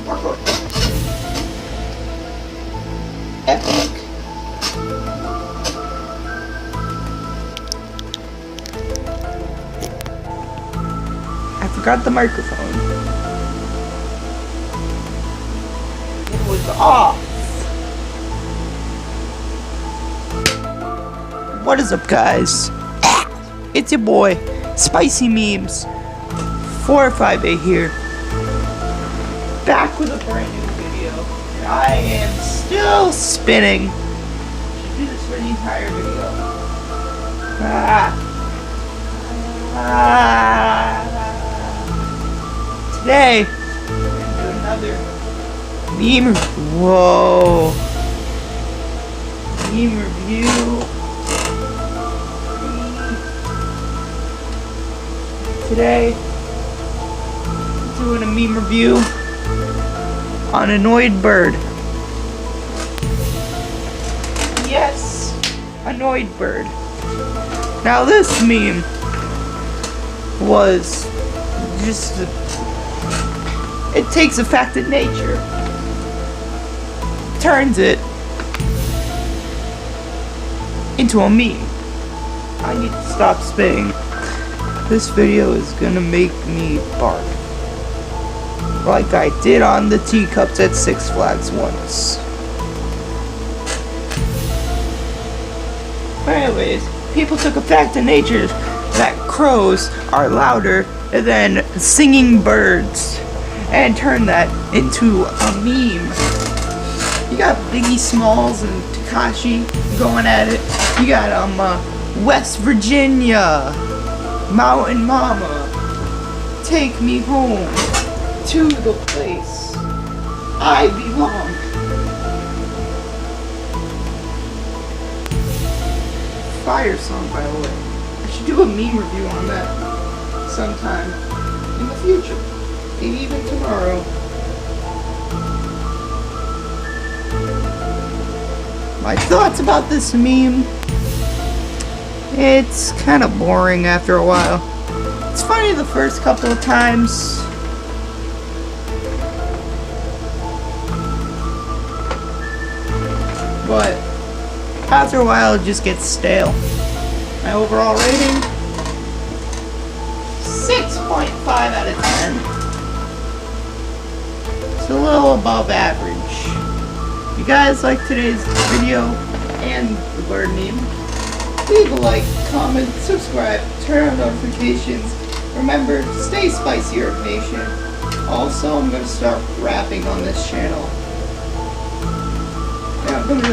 Parkour. Epic. I forgot the microphone. It was off. What is up, guys? It's your boy, Spicy Memes 458 here. Back with a brand new video. And I am still spinning. Should do this for the entire video. Today, we're going to do another meme. Whoa. Meme review. Today, doing a meme review on Annoyed Bird. Yes, Annoyed Bird. Now this meme was just it takes a fact of nature, turns it into a meme. I need to stop spinning. This video is gonna make me bark, like I did on the teacups at Six Flags once. Anyways, people took a fact of nature that crows are louder than singing birds and turned that into a meme. You got Biggie Smalls and Tekashi going at it. You got West Virginia, Mountain Mama, take me home to the place I belong. Fire song, by the way. I should do a meme review on that sometime in the future. Maybe even tomorrow. My thoughts about this meme. It's kind of boring after a while. It's funny the first couple of times. But after a while it just gets stale. My overall rating, 6.5 out of 10. It's a little above average. If you guys like today's video and the bird meme, leave a like, comment, subscribe, turn on notifications. Remember, stay spicy, Earth Nation. Also, I'm going to start rapping on this channel. Yeah, I'm going to